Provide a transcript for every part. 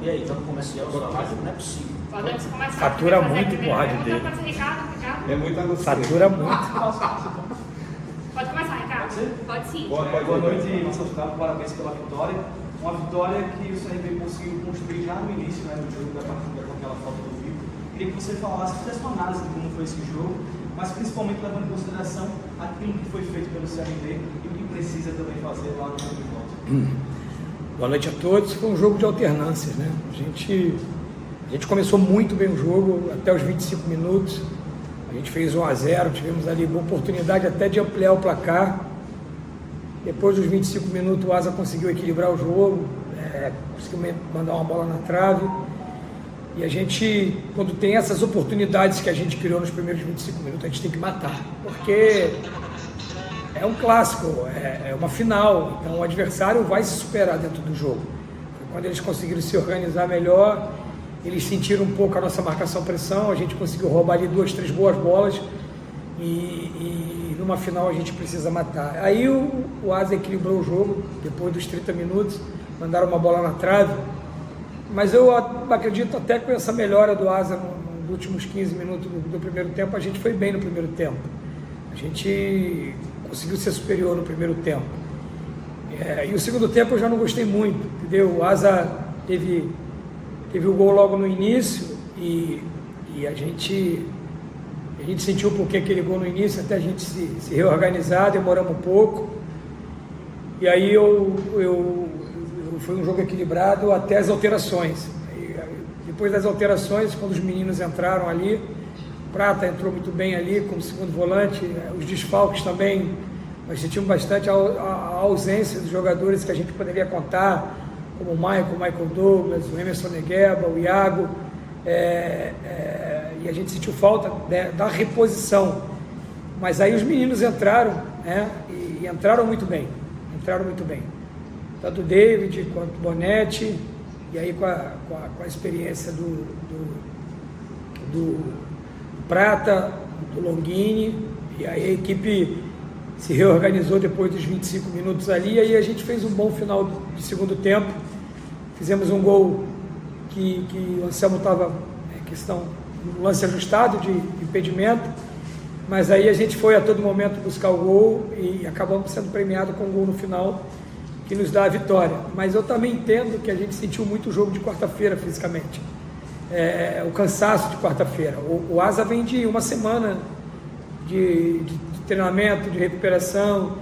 E aí, então comercial, não é possível. Fatura muito com o rádio dele. É muito anúncio. Fatura muito. Pode começar, Ricardo. Pode sim. Boa noite, Marcelo Gustavo, parabéns pela vitória. Uma vitória que o CRB conseguiu construir já no início, né, do jogo da partida com aquela falta do Vivo. Queria que você falasse, fizesse uma análise de como foi esse jogo, mas principalmente levando em consideração aquilo que foi feito pelo CRB e o que precisa também fazer lá no jogo de volta. Boa noite a todos. Foi um jogo de alternâncias, né? A gente começou muito bem o jogo, até os 25 minutos. A gente fez 1-0, tivemos ali uma oportunidade até de ampliar o placar. Depois dos 25 minutos, o Asa conseguiu equilibrar o jogo, conseguiu mandar uma bola na trave. E a gente, quando tem essas oportunidades que a gente criou nos primeiros 25 minutos, a gente tem que matar, porque é um clássico, é uma final, então o adversário vai se superar dentro do jogo. Quando eles conseguiram se organizar melhor, eles sentiram um pouco a nossa marcação-pressão, a gente conseguiu roubar ali 2, 3 boas bolas e numa final a gente precisa matar. Aí o Asa equilibrou o jogo, depois dos 30 minutos, mandaram uma bola na trave, mas eu acredito até com essa melhora do Asa nos últimos 15 minutos do primeiro tempo, a gente foi bem no primeiro tempo. A gente conseguiu ser superior no primeiro tempo. E o segundo tempo eu já não gostei muito, entendeu? O Asa teve o gol logo no início e a gente sentiu um pouquinho aquele gol no início, até a gente se reorganizar, demoramos um pouco. E aí foi um jogo equilibrado até as alterações. Depois das alterações, quando os meninos entraram ali, Prata entrou muito bem ali como segundo volante, os desfalques também, nós sentimos bastante a ausência dos jogadores que a gente poderia contar, como o Michael Douglas, o Emerson Negueba, o Iago, e a gente sentiu falta, né, da reposição. Mas aí os meninos entraram, né, e entraram muito bem, tanto o David quanto o Bonetti, e aí com a experiência do Prata, do Longini, e aí a equipe se reorganizou depois dos 25 minutos ali, e aí a gente fez um bom final de segundo tempo, fizemos um gol que o Anselmo estava, no lance ajustado de impedimento, mas aí a gente foi a todo momento buscar o gol e acabamos sendo premiados com um gol no final que nos dá a vitória. Mas eu também entendo que a gente sentiu muito o jogo de quarta-feira fisicamente, o cansaço de quarta-feira. O Asa vem de uma semana de treinamento, de recuperação,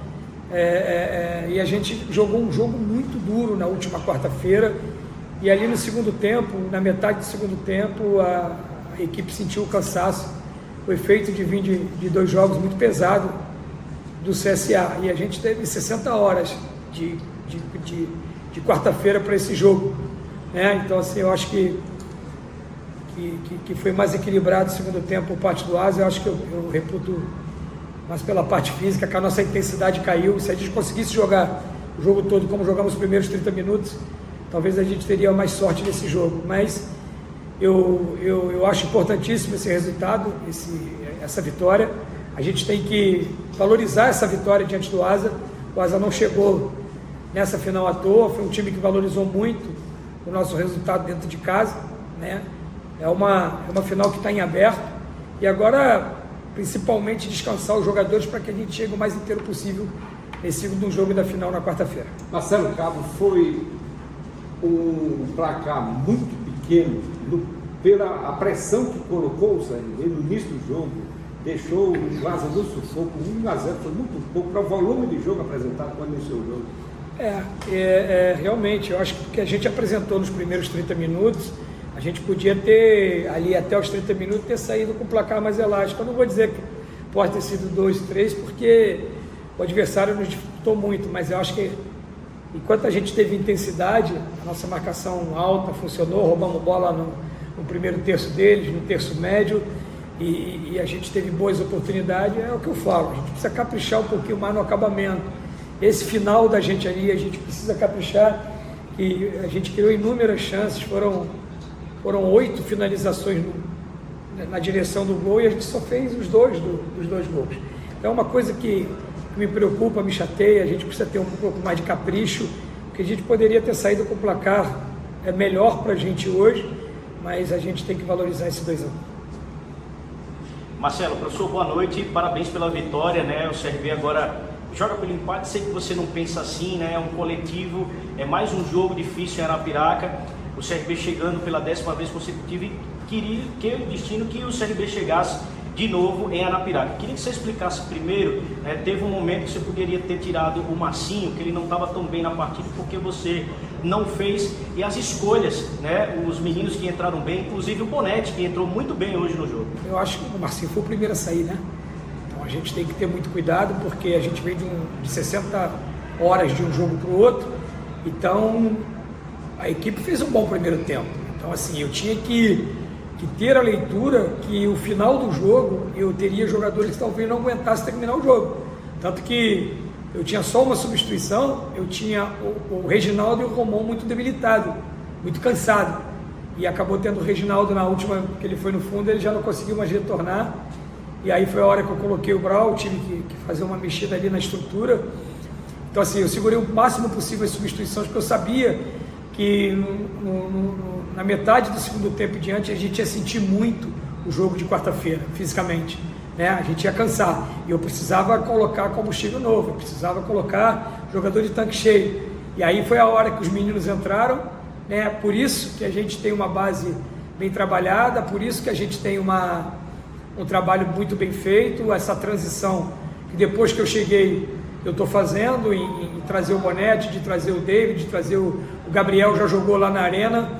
e a gente jogou um jogo muito duro na última quarta-feira, e ali no segundo tempo, na metade do segundo tempo, a equipe sentiu o cansaço, o efeito de vir de 2 jogos muito pesados do CSA, e a gente teve 60 horas de quarta-feira para esse jogo, né? Então assim, eu acho que foi mais equilibrado o segundo tempo por parte do Asa. Eu acho que eu reputo, mas pela parte física, que a nossa intensidade caiu. Se a gente conseguisse jogar o jogo todo como jogamos os primeiros 30 minutos, talvez a gente teria mais sorte nesse jogo. Mas eu acho importantíssimo esse resultado, essa vitória. A gente tem que valorizar essa vitória diante do Asa. O Asa não chegou nessa final à toa, foi um time que valorizou muito o nosso resultado dentro de casa, né? É uma final que está em aberto, e agora principalmente descansar os jogadores para que a gente chegue o mais inteiro possível nesse segundo jogo da final na quarta-feira. Marcelo Cabo, foi um placar muito pequeno pela a pressão que colocou o CRB no início do jogo, deixou o Asa no sufoco. 1-0 foi muito pouco para o volume de jogo apresentado quando iniciou o jogo. Realmente, eu acho que o que a gente apresentou nos primeiros 30 minutos, a gente podia ter, ali até os 30 minutos, ter saído com o placar mais elástico. Eu não vou dizer que pode ter sido 2, 3, porque o adversário nos dificultou muito, mas eu acho que enquanto a gente teve intensidade, a nossa marcação alta funcionou, roubamos bola no primeiro terço deles, no terço médio, e a gente teve boas oportunidades. É o que eu falo, a gente precisa caprichar um pouquinho mais no acabamento. Esse final da gente ali, a gente precisa caprichar, que a gente criou inúmeras chances, foram 8 finalizações na direção do gol, e a gente só fez os dois dos 2 gols. Então é uma coisa que me preocupa, me chateia. A gente precisa ter um pouco mais de capricho, porque a gente poderia ter saído com o placar é melhor para a gente hoje, mas a gente tem que valorizar esses 2 anos. Marcelo, professor, boa noite, parabéns pela vitória, né? O CRB agora joga pelo empate, sei que você não pensa assim, né? É um coletivo, é mais um jogo difícil em Arapiraca, o CRB chegando pela 10ª vez consecutiva e queria que o destino que o CRB chegasse de novo em Arapiraca. Queria que você explicasse primeiro, teve um momento que você poderia ter tirado o Marcinho, que ele não estava tão bem na partida, porque você não fez, e as escolhas, né? Os meninos que entraram bem, inclusive o Bonetti, que entrou muito bem hoje no jogo. Eu acho que o Marcinho foi o primeiro a sair, né? Então a gente tem que ter muito cuidado, porque a gente vem de 60 horas de um jogo para o outro, então a equipe fez um bom primeiro tempo. Então assim, eu tinha que ter a leitura que o final do jogo eu teria jogadores que talvez não aguentassem terminar o jogo. Tanto que eu tinha só uma substituição, eu tinha o Reginaldo e o Romão muito debilitado, muito cansado. E acabou tendo o Reginaldo na última, que ele foi no fundo, ele já não conseguiu mais retornar. E aí foi a hora que eu coloquei o Brau, tive que fazer uma mexida ali na estrutura. Então assim, eu segurei o máximo possível as substituições, porque eu sabia que na metade do segundo tempo em diante a gente ia sentir muito o jogo de quarta-feira, fisicamente, né? A gente ia cansar, e eu precisava colocar combustível novo, eu precisava colocar jogador de tanque cheio, e aí foi a hora que os meninos entraram, né? Por isso que a gente tem uma base bem trabalhada, por isso que a gente tem um trabalho muito bem feito, essa transição que depois que eu cheguei eu estou fazendo, em trazer o Bonetti, de trazer o David, de trazer o Gabriel, já jogou lá na arena,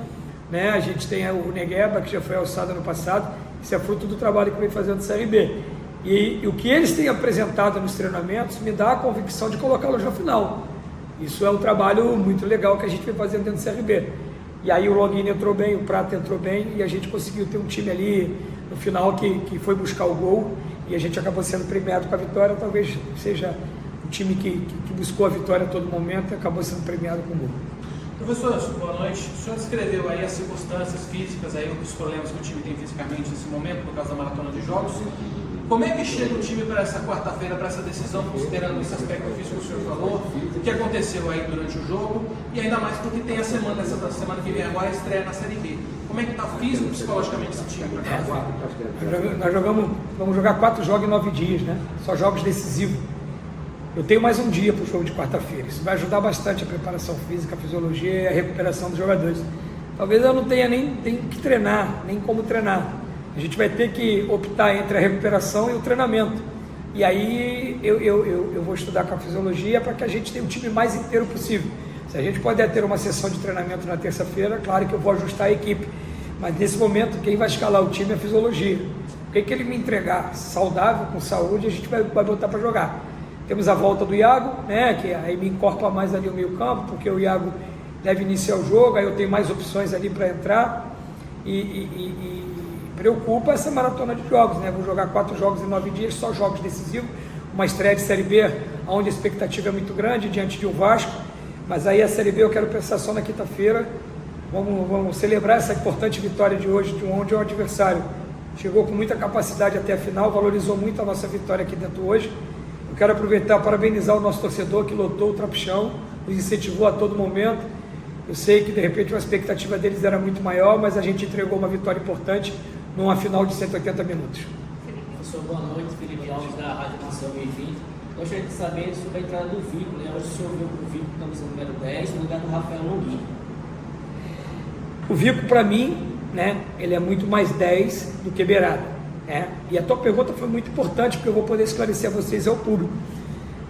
né? A gente tem o Negueba, que já foi alçado ano passado, isso é fruto do trabalho que vem fazendo o CRB. E o que eles têm apresentado nos treinamentos me dá a convicção de colocá-los na final. Isso é um trabalho muito legal que a gente vem fazendo dentro do CRB. E aí o Longini entrou bem, o Prata entrou bem, e a gente conseguiu ter um time ali no final que foi buscar o gol, e a gente acabou sendo premiado com a vitória. Talvez seja o time que buscou a vitória a todo momento e acabou sendo premiado com o gol. Professor, boa noite. O senhor descreveu aí as circunstâncias físicas, aí os problemas que o time tem fisicamente nesse momento, por causa da maratona de jogos. Como é que chega o time para essa quarta-feira, para essa decisão, considerando esse aspecto físico que o senhor falou, o que aconteceu aí durante o jogo, e ainda mais porque tem essa semana que vem agora a estreia na Série B. Como é que está físico e psicologicamente esse time para quarta-feira? Vamos jogar 4 jogos em 9 dias, né? Só jogos decisivos. Eu tenho mais um dia para o jogo de quarta-feira. Isso vai ajudar bastante a preparação física, a fisiologia e a recuperação dos jogadores. Talvez eu não tenha nem que treinar, nem como treinar. A gente vai ter que optar entre a recuperação e o treinamento. E aí eu vou estudar com a fisiologia para que a gente tenha o time mais inteiro possível. Se a gente puder ter uma sessão de treinamento na terça-feira, claro que eu vou ajustar a equipe. Mas nesse momento, quem vai escalar o time é a fisiologia. O que ele me entregar saudável, com saúde, a gente vai botar para jogar. Temos a volta do Iago, né, que aí me incorpora mais ali o meio campo, porque o Iago deve iniciar o jogo, aí eu tenho mais opções ali para entrar, e preocupa essa maratona de jogos, né? Vou jogar 4 jogos em 9 dias, só jogos decisivos, uma estreia de Série B, onde a expectativa é muito grande, diante de um Vasco, mas aí a Série B eu quero pensar só na quinta-feira. Vamos celebrar essa importante vitória de hoje, de onde o adversário chegou com muita capacidade até a final, valorizou muito a nossa vitória aqui dentro hoje. Eu quero aproveitar para parabenizar o nosso torcedor que lotou o Trapichão, nos incentivou a todo momento. Eu sei que de repente a expectativa deles era muito maior, mas a gente entregou uma vitória importante numa final de 180 minutos. Professor, boa noite. Felipe Alves, da Rádio Nação 2020. Gostaria de saber sobre a entrada do Vico, né? Hoje o senhor viu o Vico, camisa número 10, no lugar do Rafael Longini. O Vico, para mim, né, ele é muito mais 10 do que beirada. E a tua pergunta foi muito importante, porque eu vou poder esclarecer a vocês e ao público.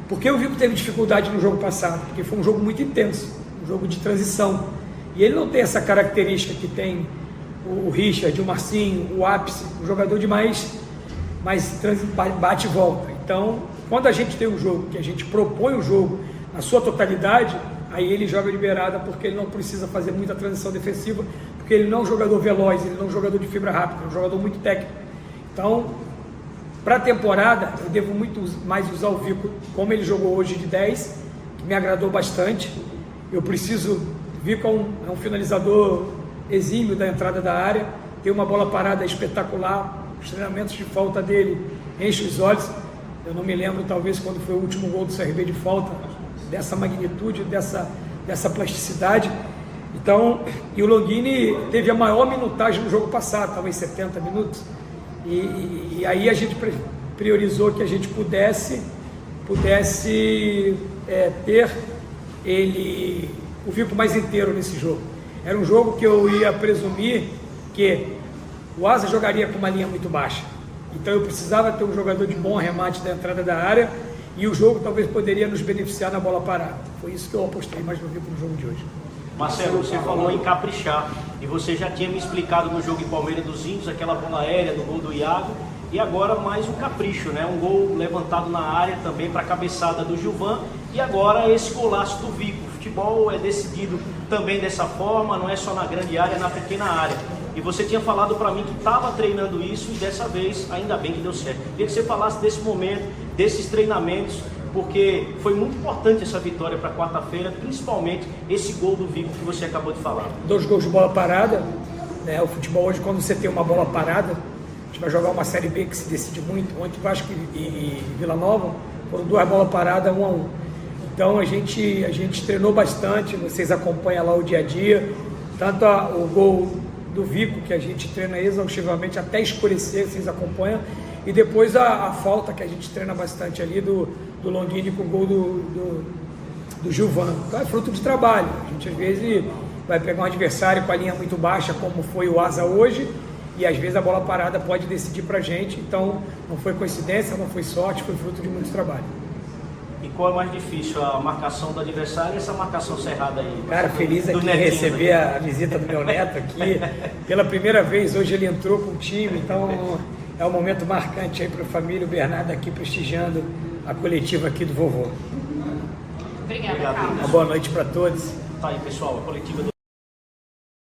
Porque o Vico teve dificuldade no jogo passado? Porque foi um jogo muito intenso, um jogo de transição. E ele não tem essa característica que tem o Richard, o Marcinho, o Ápice, um jogador de mais bate e volta. Então, quando a gente tem um jogo, que a gente propõe o jogo na sua totalidade, aí ele joga de beirada, porque ele não precisa fazer muita transição defensiva, porque ele não é um jogador veloz, ele não é um jogador de fibra rápida, é um jogador muito técnico. Então, para a temporada, eu devo muito mais usar o Vico como ele jogou hoje de 10, que me agradou bastante. Eu preciso, o Vico é um finalizador exímio da entrada da área, tem uma bola parada espetacular, os treinamentos de falta dele enchem os olhos. Eu não me lembro, talvez, quando foi o último gol do CRB de falta, dessa magnitude, dessa plasticidade. Então, e o Longini teve a maior minutagem no jogo passado, talvez 70 minutos. E aí a gente priorizou que a gente pudesse ter o Vico mais inteiro nesse jogo. Era um jogo que eu ia presumir que o Asa jogaria com uma linha muito baixa. Então eu precisava ter um jogador de bom arremate da entrada da área e o jogo talvez poderia nos beneficiar na bola parada. Foi isso que eu apostei mais no Vico no jogo de hoje. Marcelo, você falou em caprichar e você já tinha me explicado no jogo em Palmeiras dos Índios, aquela bola aérea do gol do Iago, e agora mais um capricho, né? Um gol levantado na área também para a cabeçada do Gilvan, e agora esse golaço do Vico. O futebol é decidido também dessa forma, não é só na grande área, é na pequena área. E você tinha falado para mim que estava treinando isso e dessa vez ainda bem que deu certo. Queria que você falasse desse momento, desses treinamentos, porque foi muito importante essa vitória para quarta-feira, principalmente esse gol do Vico que você acabou de falar. 2 gols de bola parada, né? O futebol hoje, quando você tem uma bola parada, a gente vai jogar uma Série B que se decide muito. Ontem Vasco e Vila Nova foram 2 bolas paradas, 1-1. Então a gente treinou bastante, vocês acompanham lá o dia a dia, tanto o gol do Vico, que a gente treina exaustivamente até escurecer, vocês acompanham, e depois a falta que a gente treina bastante ali do Longini com o gol do Gilvan. Então é fruto de trabalho. A gente às vezes vai pegar um adversário com a linha muito baixa, como foi o Asa hoje, e às vezes a bola parada pode decidir pra gente. Então não foi coincidência, não foi sorte, foi fruto de muito trabalho. E qual é mais difícil, a marcação do adversário ou essa marcação cerrada aí? Cara, feliz aqui de receber a visita do meu neto aqui. Pela primeira vez hoje ele entrou com o time, então é um momento marcante aí para a família. O Bernardo aqui prestigiando a coletiva aqui do vovô. Obrigada, Obrigado. Carlos. Uma boa noite para todos. Tá aí, pessoal, a coletiva do